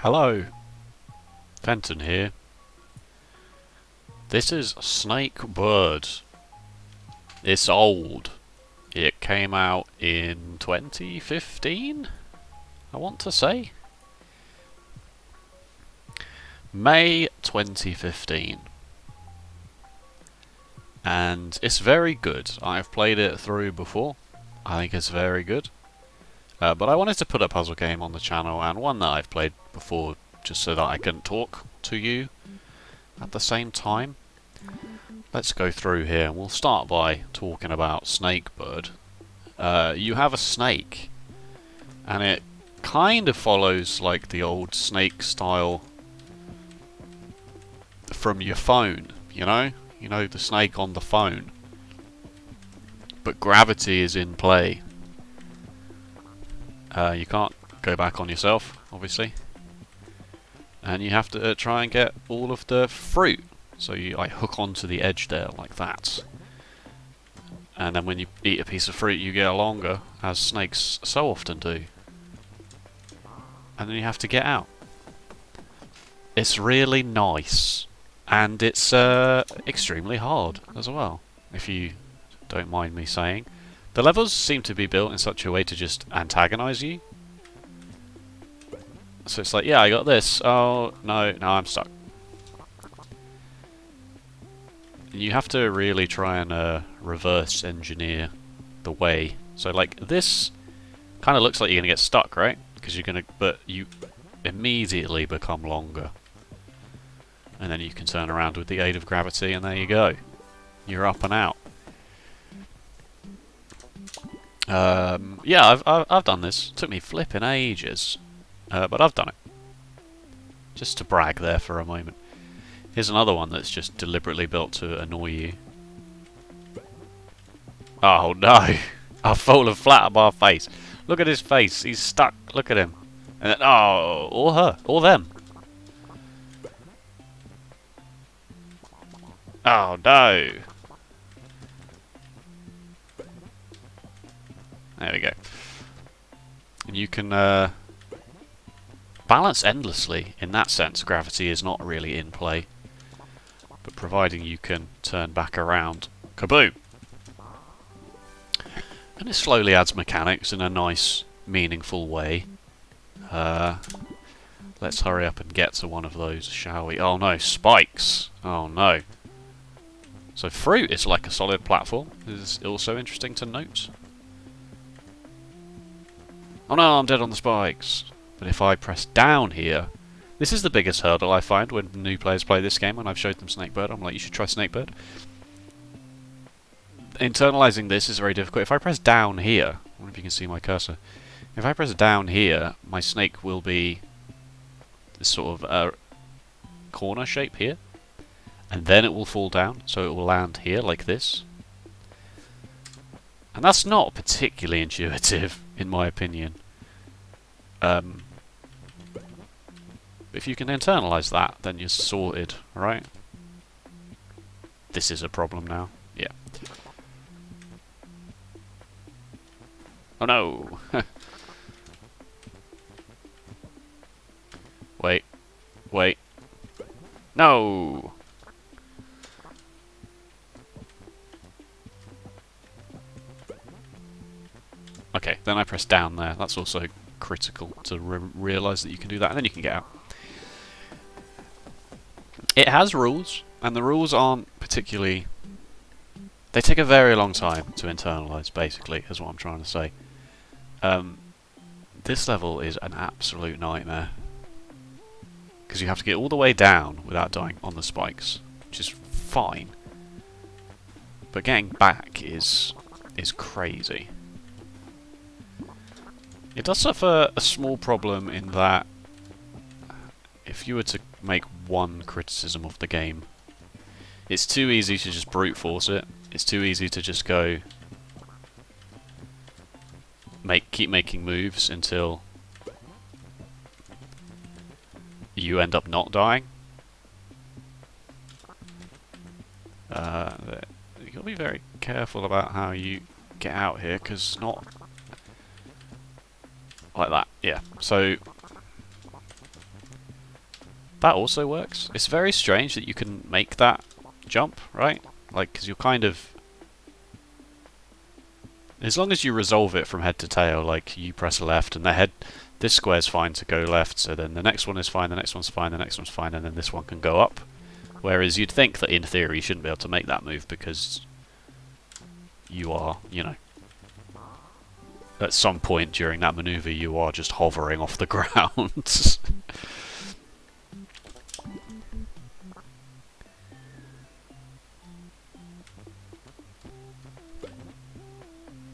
Hello, Fenton here. This is Snakebird. It's old. It came out in 2015, I want to say. May 2015. And it's very good. I've played it through before. I think it's very good. But I wanted to put a puzzle game on the channel, and one that I've played before, just so that I can talk to you at the same time. Let's go through here, and we'll start by talking about Snakebird. You have a snake, and it kind of follows like the old snake style from your phone, you know? You know, the snake on the phone. But gravity is in play. You can't go back on yourself, obviously. And you have to try and get all of the fruit. So I hook onto the edge there, like that. And then when you eat a piece of fruit, you get longer, as snakes so often do. And then you have to get out. It's really nice. And it's extremely hard as well, if you don't mind me saying. The levels seem to be built in such a way to just antagonize you. So it's like, yeah, I got this. Oh, no, I'm stuck. You have to really try and reverse engineer the way. So like this kind of looks like you're gonna get stuck, right? Because but you immediately become longer. And then you can turn around with the aid of gravity, and there you go. You're up and out. Yeah, I've done this. It took me flipping ages, but I've done it. Just to brag there for a moment. Here's another one that's just deliberately built to annoy you. Oh no! I've fallen flat on my face. Look at his face. He's stuck. Look at him. And then, oh, or her, or them. Oh no! There we go. And you can balance endlessly. In that sense, gravity is not really in play. But providing you can turn back around, kaboom! And it slowly adds mechanics in a nice, meaningful way. Let's hurry up and get to one of those, shall we? Oh no, spikes! Oh no. So fruit is like a solid platform. This is also interesting to note. Oh no, I'm dead on the spikes. But if I press down here, this is the biggest hurdle I find when new players play this game, and I've showed them Snakebird. I'm like, you should try Snakebird. Internalizing this is very difficult. If I press down here, I wonder if you can see my cursor. If I press down here, my snake will be this sort of corner shape here. And then it will fall down, so it will land here like this. And that's not particularly intuitive, in my opinion. If you can internalize that, then you're sorted, right? This is a problem now. Yeah. Oh no! Wait. Wait. No! Okay, then I press down there. That's also critical to realise that you can do that, and then you can get out. It has rules, and the rules aren't particularly... They take a very long time to internalise, basically, is what I'm trying to say. This level is an absolute nightmare. Because you have to get all the way down without dying on the spikes, which is fine. But getting back is crazy. It does suffer a small problem in that if you were to make one criticism of the game, it's too easy to just brute force it. It's too easy to just go keep making moves until you end up not dying. You gotta be very careful about how you get out here, because not like that. Yeah. So That also works. It's very strange that you can make that jump, right? Like, because you're kind of... As long as you resolve it from head to tail, like you press left and the head... This square's fine to go left, so then the next one is fine, the next one's fine, the next one's fine, and then this one can go up. Whereas you'd think that in theory you shouldn't be able to make that move because you are, you know, at some point during that maneuver you are just hovering off the ground.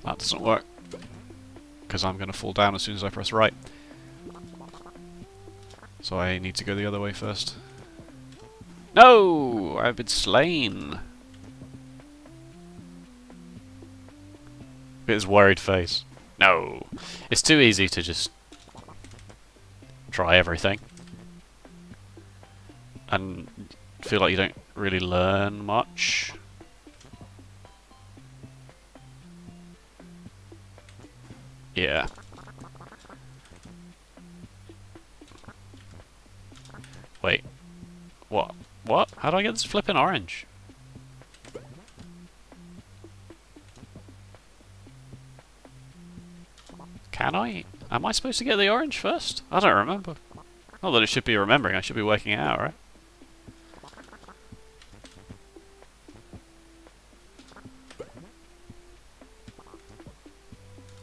That doesn't work because I'm going to fall down as soon as I press right. So I need to go the other way first. No! I've been slain! Look at his worried face. No! It's too easy to just try everything. And feel like you don't really learn much. Yeah. Wait. What? What? How do I get this flipping orange? Can I? Am I supposed to get the orange first? I don't remember. Not that it should be remembering, I should be working it out, right?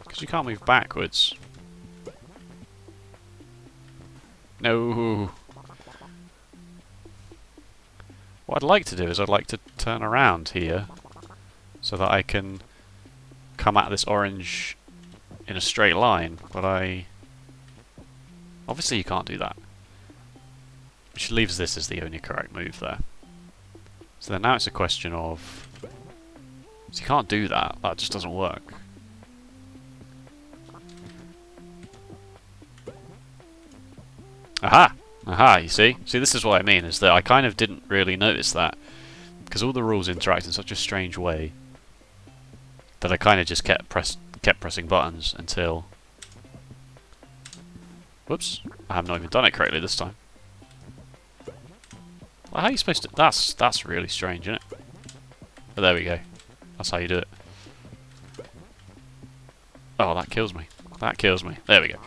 Because you can't move backwards. No. What I'd like to do is I'd like to turn around here so that I can come at this orange in a straight line, but obviously you can't do that. Which leaves this as the only correct move there. So then now it's a question of... So you can't do that, that just doesn't work. Aha! Aha, you see? See, this is what I mean, is that I kind of didn't really notice that. Because all the rules interact in such a strange way that I kind of just kept pressing buttons until... Whoops, I have not even done it correctly this time. Well, how are you supposed to... That's really strange, isn't it? But there we go. That's how you do it. Oh, that kills me. That kills me. There we go.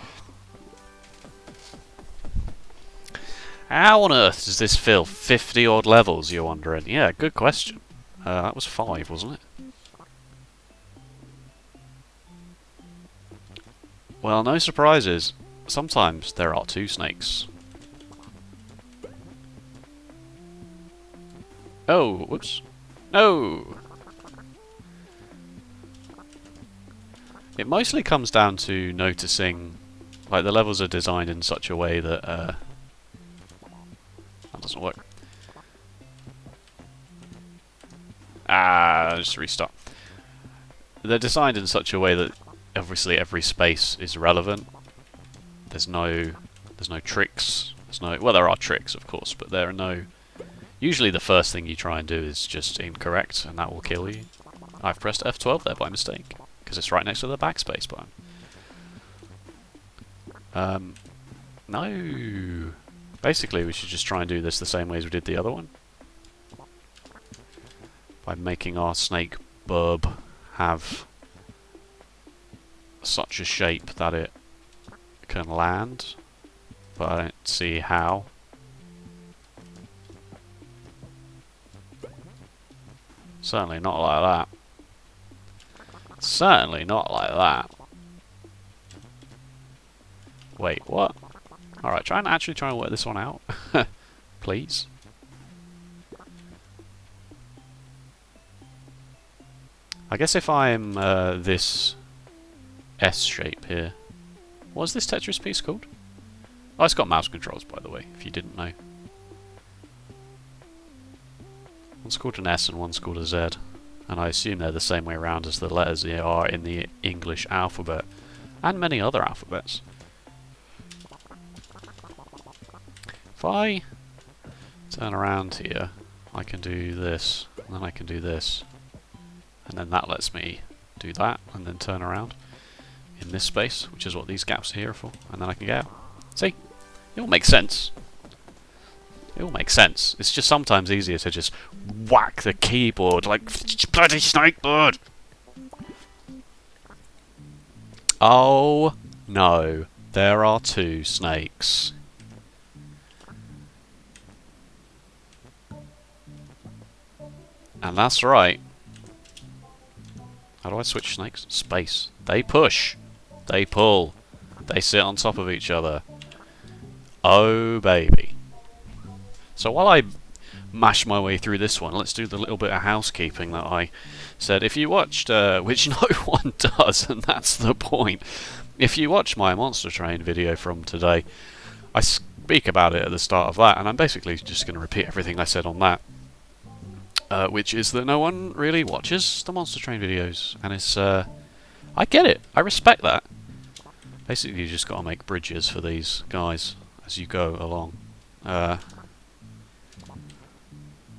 How on earth does this fill 50 odd levels, you're wondering? Yeah, good question. That was 5, wasn't it? Well, no surprises. Sometimes there are 2 snakes. Oh, whoops. No! It mostly comes down to noticing, like, the levels are designed in such a way that, that doesn't work. Just restart. They're designed in such a way that obviously every space is relevant. There's no tricks. Well, there are tricks, of course, but there are no... Usually the first thing you try and do is just incorrect, and that will kill you. I've pressed F12 there by mistake, because it's right next to the backspace button. No. Basically, we should just try and do this the same way as we did the other one. By making our snake burb have such a shape that it can land. But I don't see how. Certainly not like that. Certainly not like that. Wait, what? Alright, try and work this one out. Please. I guess if I'm this S shape here. What is this Tetris piece called? Oh, it's got mouse controls, by the way, if you didn't know. One's called an S and one's called a Z. And I assume they're the same way around as the letters they are in the English alphabet. And many other alphabets. If I turn around here, I can do this, and then I can do this. And then that lets me do that, and then turn around in this space, which is what these gaps are here for. And then I can go out. See? It all makes sense. It all makes sense. It's just sometimes easier to just whack the keyboard like bloody Snakebird. Oh no, there are 2 snakes. And that's right. How do I switch snakes? Space. They push. They pull. They sit on top of each other. Oh baby. So while I mash my way through this one, let's do the little bit of housekeeping that I said. If you watched, which no one does, and that's the point. If you watch my Monster Train video from today, I speak about it at the start of that, and I'm basically just going to repeat everything I said on that. Which is that no one really watches the Monster Train videos, and it's, I get it, I respect that. Basically you just got to make bridges for these guys as you go along.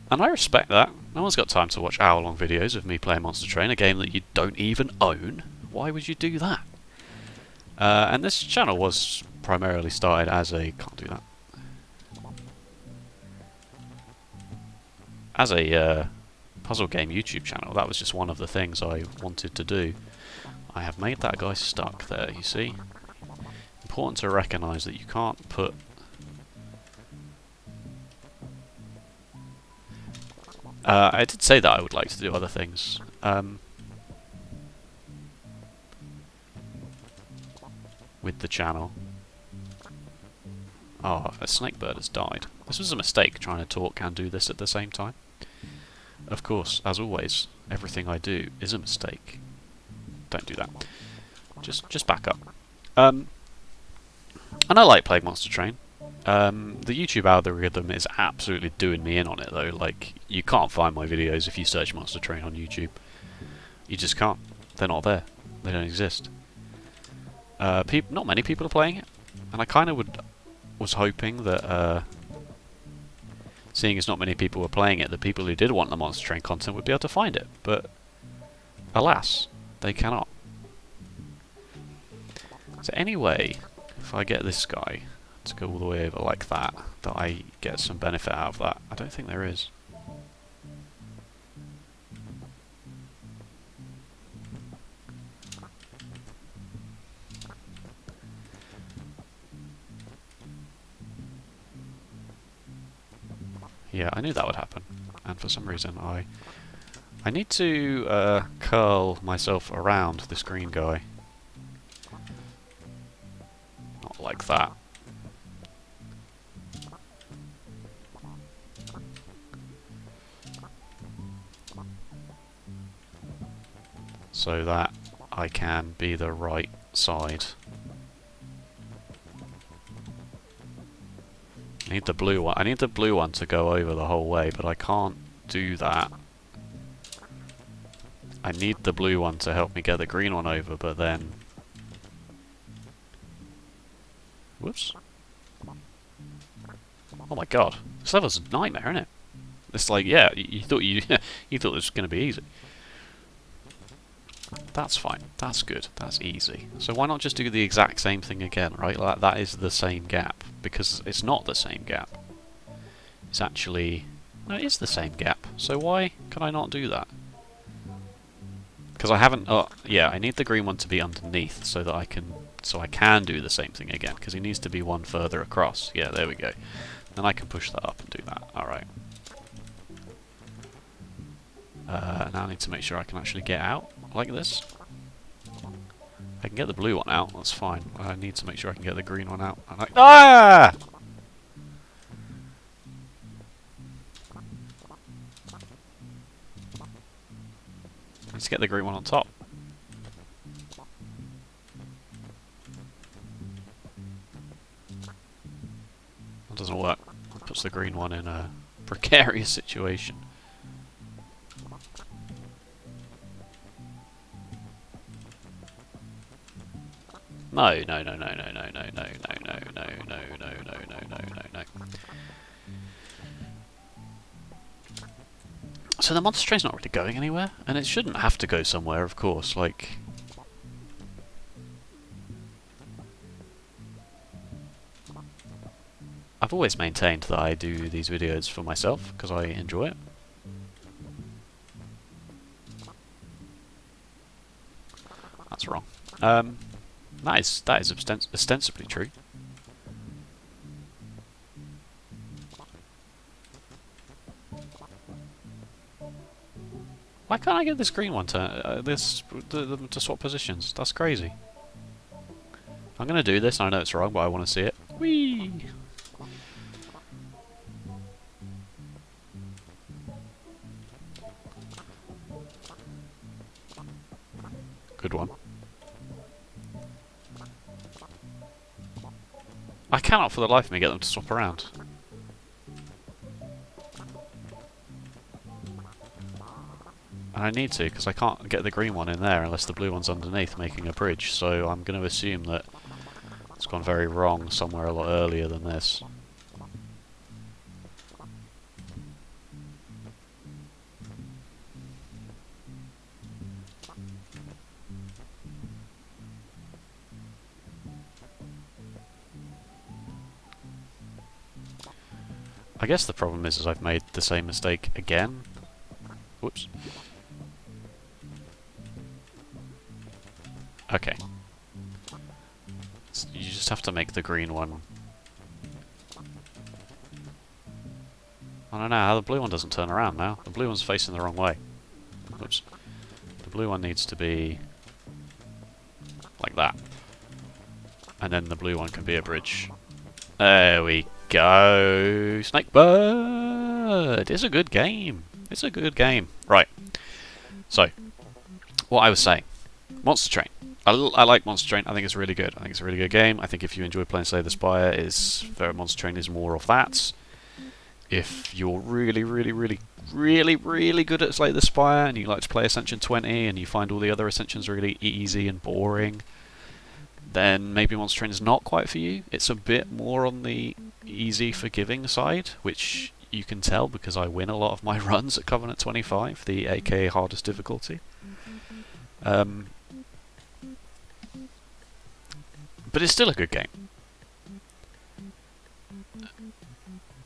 And I respect that. No one's got time to watch hour-long videos of me playing Monster Train, a game that you don't even own. Why would you do that? And this channel was primarily started as a... can't do that. As a puzzle game YouTube channel. That was just one of the things I wanted to do. I have made that guy stuck there, you see. Important to recognise that you can't put... I did say that I would like to do other things. With the channel. Oh, a Snakebird has died. This was a mistake, trying to talk and do this at the same time. Of course, as always, everything I do is a mistake. Don't do that. Just back up. And I like playing Monster Train. The YouTube algorithm is absolutely doing me in on it though. Like, you can't find my videos if you search Monster Train on YouTube. You just can't. They're not there. They don't exist. Not many people are playing it, and I kind of was hoping that, seeing as not many people were playing it, the people who did want the Monster Train content would be able to find it. But alas, they cannot. So anyway, if I get this guy to go all the way over like that, that I get some benefit out of that. I don't think there is. Yeah, I knew that would happen, and for some reason I need to curl myself around this green guy. Not like that. So that I can be the right side. I need the blue one. I need the blue one to go over the whole way, but I can't do that. I need the blue one to help me get the green one over, but then... Whoops. Oh my god. This level's a nightmare, isn't it? It's like, yeah, you thought you thought this was going to be easy. That's fine. That's good. That's easy. So why not just do the exact same thing again, right? Like, that is the same gap. Because it's not the same gap. It's actually... No, it is the same gap. So why can I not do that? Because I haven't... Oh, yeah, I need the green one to be underneath so that I can... So I can do the same thing again. Because he needs to be one further across. Yeah, there we go. Then I can push that up and do that. Alright. Now I need to make sure I can actually get out like this. I can get the blue one out, that's fine. I need to make sure I can get the green one out. Ah! Let's get the green one on top. That doesn't work. It puts the green one in a precarious situation. No, no, no, no, no, no, no, no, no, no, no, no, no, no, no, no, no, no. So the Monster Train's not really going anywhere, and it shouldn't have to go somewhere, of course, like... I've always maintained that I do these videos for myself because I enjoy it. That's wrong. That is ostensibly true. Why can't I get this green one to swap positions? That's crazy. I'm gonna do this. I know it's wrong, but I want to see it. Whee! Good one. I cannot for the life of me get them to swap around. And I need to, because I can't get the green one in there unless the blue one's underneath making a bridge, so I'm going to assume that it's gone very wrong somewhere a lot earlier than this. I guess the problem is I've made the same mistake again. Whoops. Okay. So you just have to make the green one. I don't know how the blue one doesn't turn around now. The blue one's facing the wrong way. Whoops. The blue one needs to be like that. And then the blue one can be a bridge. There we go. Snakebird! It's a good game. It's a good game. Right. So, what I was saying. Monster Train. I like Monster Train. I think it's really good. I think it's a really good game. I think if you enjoy playing Slay the Spire, Monster Train is more of that. If you're really good at Slay the Spire and you like to play Ascension 20 and you find all the other Ascensions really easy and boring, then maybe Monster Train is not quite for you. It's a bit more on the easy forgiving side, which you can tell because I win a lot of my runs at Covenant 25, the aka hardest difficulty. But it's still a good game.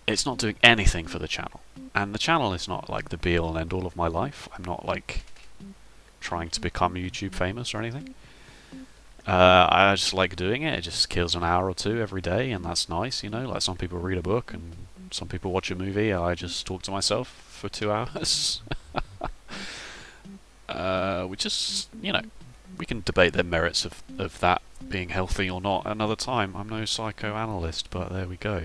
It's not doing anything for the channel. And the channel is not like the be-all and end-all of my life. I'm not like trying to become YouTube famous or anything. I just like doing it. It just kills an hour or two every day, and that's nice, you know. Like some people read a book and some people watch a movie. I just talk to myself for 2 hours. Which is, you know, we can debate the merits of that being healthy or not another time. I'm no psychoanalyst, but there we go.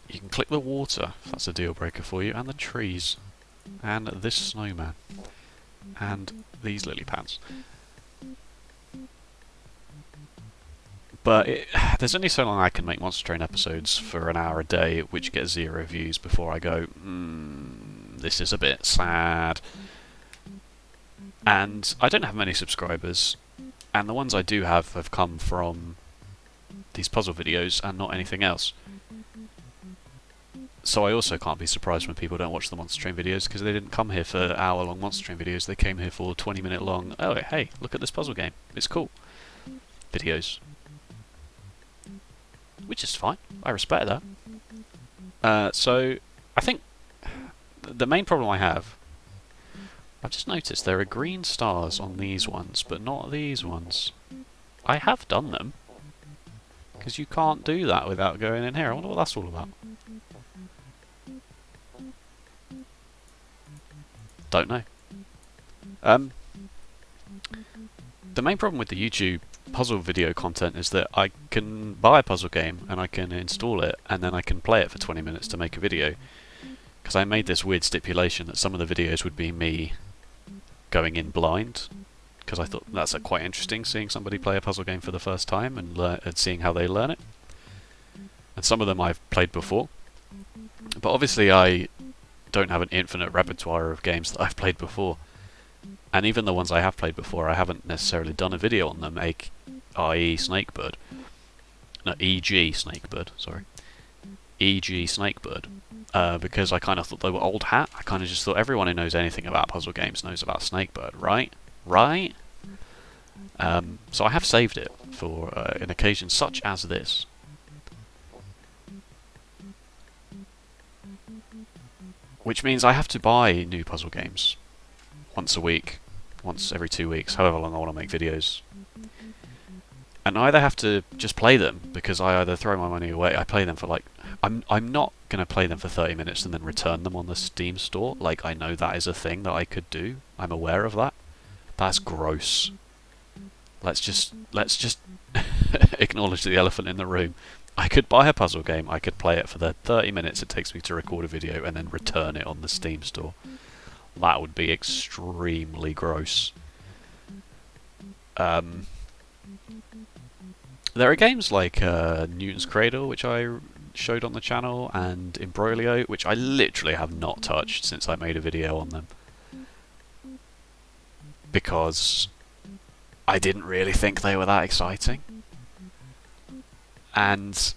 You can click the water, if that's a deal breaker for you, and the trees, and this snowman, and these lily pads. But there's only so long I can make Monster Train episodes for an hour a day, which get 0 views before I go, this is a bit sad. And I don't have many subscribers, and the ones I do have come from these puzzle videos and not anything else. So I also can't be surprised when people don't watch the Monster Train videos, because they didn't come here for hour-long Monster Train videos, they came here for 20-minute long, oh hey, look at this puzzle game, it's cool, videos. Which is fine, I respect that. So, I think the main problem I have, I've just noticed there are green stars on these ones, but not these ones. I have done them, because you can't do that without going in here. I wonder what that's all about. Don't know. The main problem with the YouTube puzzle video content is that I can buy a puzzle game and I can install it and then I can play it for 20 minutes to make a video, because I made this weird stipulation that some of the videos would be me going in blind, because I thought that's quite interesting, seeing somebody play a puzzle game for the first time and seeing how they learn it. And some of them I've played before, but obviously I don't have an infinite repertoire of games that I've played before. And even the ones I have played before, I haven't necessarily done a video on them, i.e. Snakebird. No, e.g. Snakebird, sorry. E.g. Snakebird. Because I kind of thought they were old hat. I kind of just thought everyone who knows anything about puzzle games knows about Snakebird, right? Right? So I have saved it for an occasion such as this. which means I have to buy new puzzle games once a week, once every 2 weeks, however long I want to make videos. And I either have to just play them, because I either throw my money away, I play them for like... I'm not going to play them for 30 minutes and then return them on the Steam store. Like, I know that is a thing that I could do. I'm aware of that. That's gross. Let's just acknowledge the elephant in the room. I could buy a puzzle game, I could play it for the 30 minutes it takes me to record a video, and then return it on the Steam store. That would be extremely gross. There are games like Newton's Cradle, which I showed on the channel, and Imbroglio, which I literally have not touched since I made a video on them. Because I didn't really think they were that exciting. And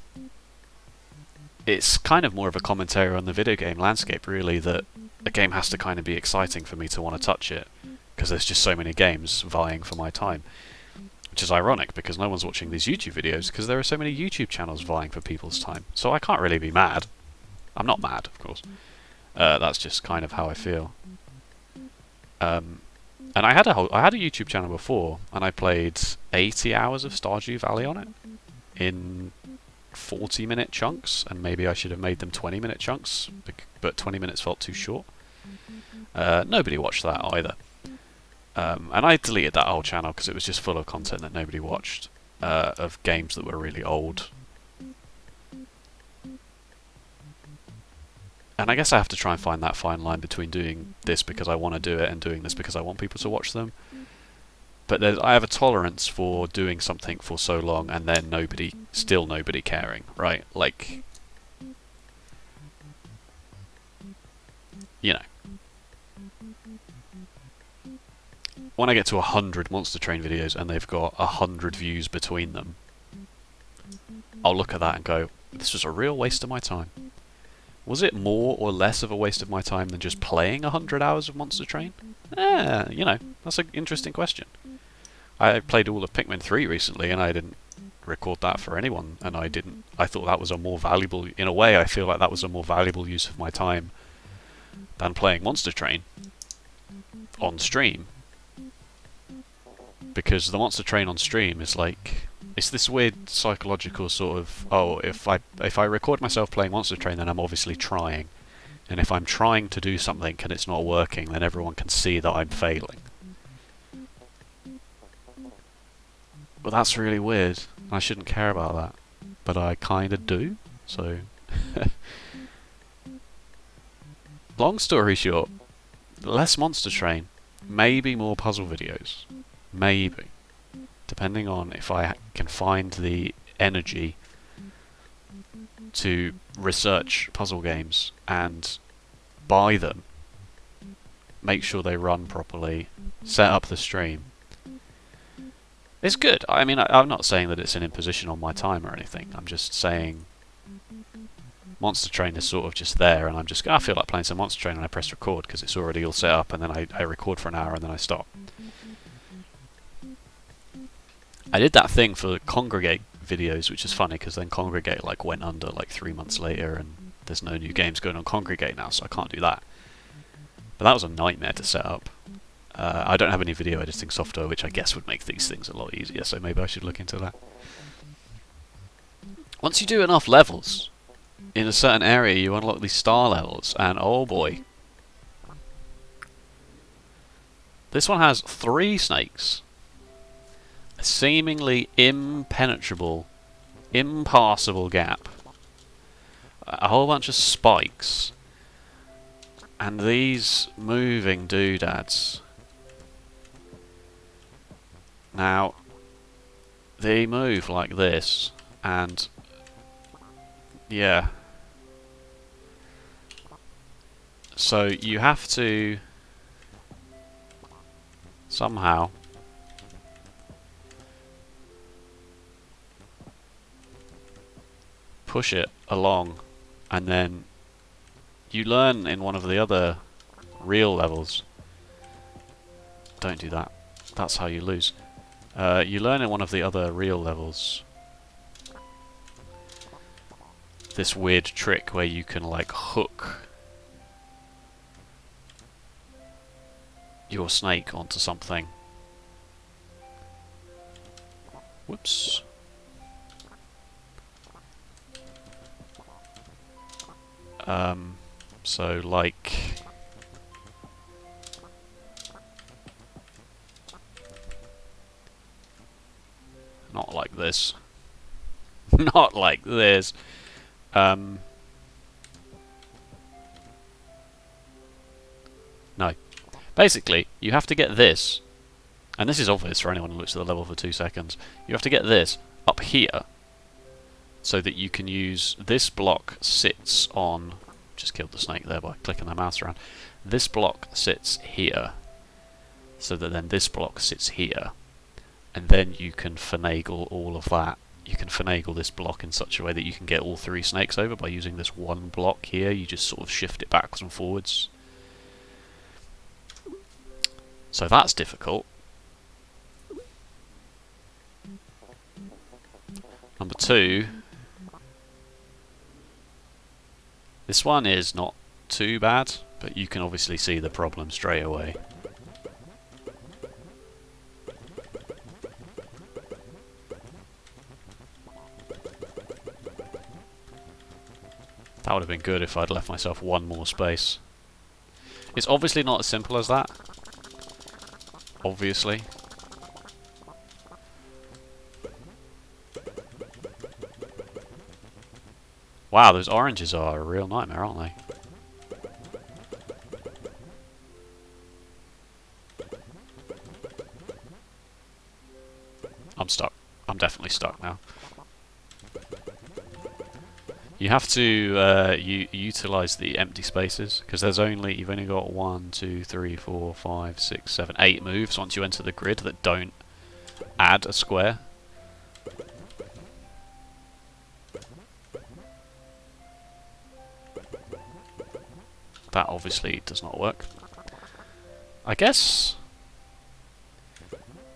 it's kind of more of a commentary on the video game landscape, really, that a game has to kind of be exciting for me to want to touch it, because there's just so many games vying for my time. Which is ironic, because no one's watching these YouTube videos, because there are so many YouTube channels vying for people's time. So I can't really be mad. I'm not mad, of course. That's just kind of how I feel. And I had a YouTube channel before, and I played 80 hours of Stardew Valley on it in 40-minute chunks, and maybe I should have made them 20-minute chunks, but 20 minutes felt too short. Nobody watched that either. And I deleted that whole channel because it was just full of content that nobody watched, of games that were really old. And I guess I have to try and find that fine line between doing this because I want to do it and doing this because I want people to watch them. But I have a tolerance for doing something for so long and then still nobody caring, right? Like, you know. When I get to 100 Monster Train videos and they've got 100 views between them, I'll look at that and go, this was a real waste of my time. Was it more or less of a waste of my time than just playing 100 hours of Monster Train? You know, that's an interesting question. I played all of Pikmin 3 recently and I didn't record that for anyone, and I thought that was a more valuable, in a way I feel like that was a more valuable use of my time than playing Monster Train on stream. Because the Monster Train on stream is like, it's this weird psychological sort of, oh, if I record myself playing Monster Train, then I'm obviously trying. And if I'm trying to do something and it's not working, then everyone can see that I'm failing. But that's really weird. I shouldn't care about that. But I kinda do, so... Long story short, less Monster Train, maybe more puzzle videos. Maybe. Depending on if I can find the energy to research puzzle games and buy them, make sure they run properly, set up the stream. It's good. I mean, I'm not saying that it's an imposition on my time or anything. I'm just saying Monster Train is sort of just there, and I feel like playing some Monster Train, and I press record because it's already all set up, and then I record for an hour and then I stop. I did that thing for Congregate videos, which is funny because then Congregate like went under like 3 months later, and there's no new games going on Congregate now, so I can't do that. But that was a nightmare to set up. I don't have any video editing software, which I guess would make these things a lot easier, so maybe I should look into that. Once you do enough levels in a certain area, you unlock these star levels, and oh boy. This one has 3 snakes. A seemingly impenetrable, impassable gap. A whole bunch of spikes. And these moving doodads. Now, they move like this, and yeah. So you have to somehow push it along, and then you learn in one of the other real levels. Don't do that. That's how you lose. You learn in one of the other real levels this weird trick where you can like hook your snake onto something. Whoops. So like... Not like this. Not like this. No. Basically, you have to get this, and this is obvious for anyone who looks at the level for 2 seconds. You have to get this up here, so that you can use this block sits on... Just killed the snake there by clicking the mouse around. This block sits here, so that then this block sits here, and then you can finagle all of that. You can finagle this block in such a way that you can get all 3 snakes over by using this one block here. You just sort of shift it backwards and forwards. So that's difficult. Number 2. This one is not too bad, but you can obviously see the problem straight away. That would have been good if I'd left myself one more space. It's obviously not as simple as that. Obviously. Wow, those oranges are a real nightmare, aren't they? I'm stuck. I'm definitely stuck now. You have to utilize the empty spaces, because you've only got 1, 2, 3, 4, 5, 6, 7, 8 moves once you enter the grid that don't add a square. That obviously does not work. I guess...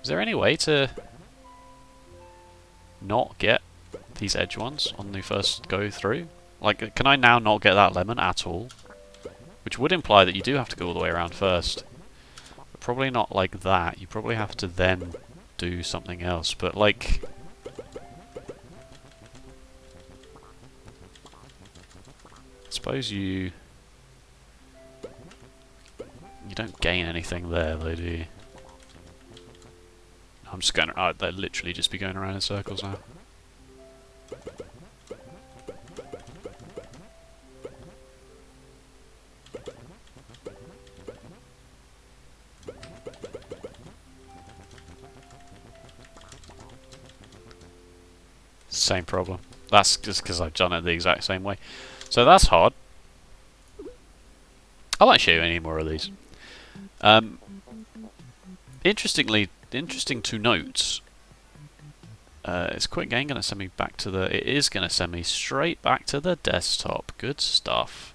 Is there any way to not get these edge ones on the first go through? Like, can I now not get that lemon at all? Which would imply that you do have to go all the way around first. But probably not like that. You probably have to then do something else. But like... I suppose you don't gain anything there though, do you? I'm just going to... they'll literally just be going around in circles now. Same problem. That's just because I've done it the exact same way. So that's hard. I won't show you any more of these. Interesting to note, is Quick Game going to send me back to the... It is going to send me straight back to the desktop. Good stuff.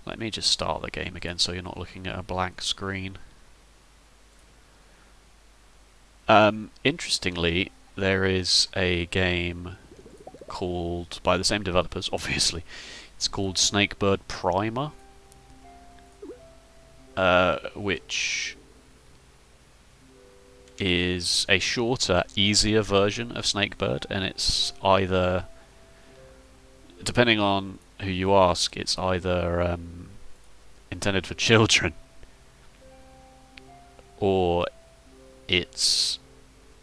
Let me just start the game again so you're not looking at a blank screen. Interestingly, there is a game called, by the same developers, obviously. It's called Snakebird Primer, which is a shorter, easier version of Snakebird, and it's either, depending on who you ask, it's either intended for children, or it's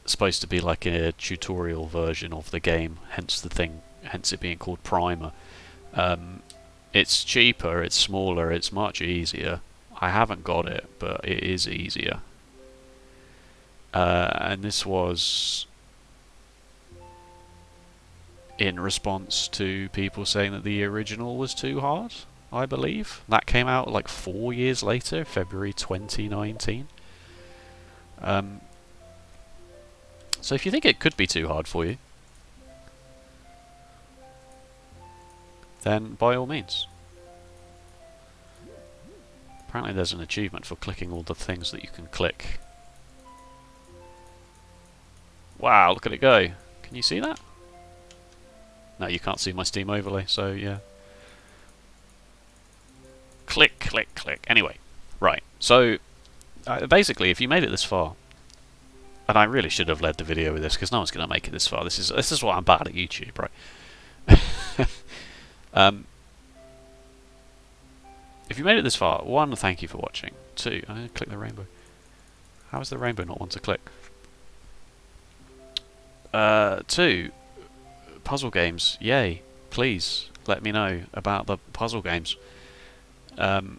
supposed to be like a tutorial version of the game, hence it being called Primer. It's cheaper, it's smaller, it's much easier. I haven't got it, but it is easier. And this was in response to people saying that the original was too hard, I believe. That came out like 4 years later, February 2019. So if you think it could be too hard for you, then by all means. Apparently there's an achievement for clicking all the things that you can click. Wow, look at it go. Can you see that? No, you can't see my Steam overlay, so yeah. Click, click, click. Anyway, right. So, Basically, if you made it this far, and I really should have led the video with this because no one's going to make it this far. This is why I'm bad at YouTube, right? If you made it this far, 1, thank you for watching. 2, I'm going to click the rainbow. How is the rainbow not one to click? 2, puzzle games, yay. Please let me know about the puzzle games. And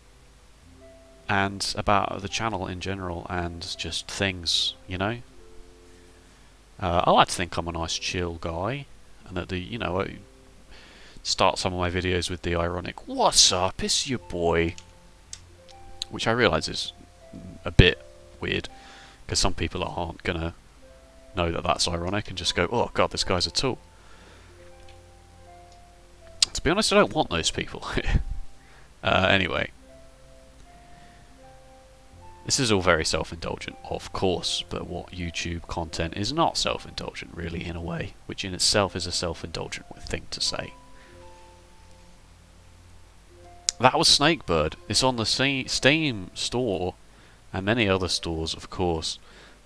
about the channel in general and just things, you know? I like to think I'm a nice chill guy, and that I start some of my videos with the ironic "What's up? It's your boy," which I realise is a bit weird because some people aren't gonna know that that's ironic and just go, "Oh God, this guy's a tool." To be honest, I don't want those people. Anyway. This is all very self-indulgent, of course, but what YouTube content is not self-indulgent, really, in a way, which in itself is a self-indulgent thing to say. That was Snakebird. It's on the Steam store, and many other stores, of course.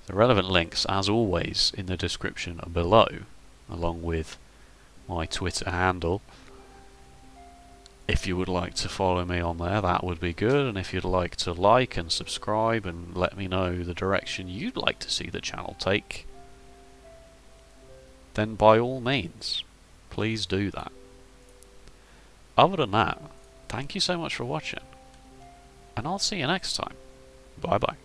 The relevant links, as always, in the description below, along with my Twitter handle. If you would like to follow me on there, that would be good, and if you'd like to like and subscribe and let me know the direction you'd like to see the channel take, then by all means, please do that. Other than that, thank you so much for watching, and I'll see you next time. Bye bye.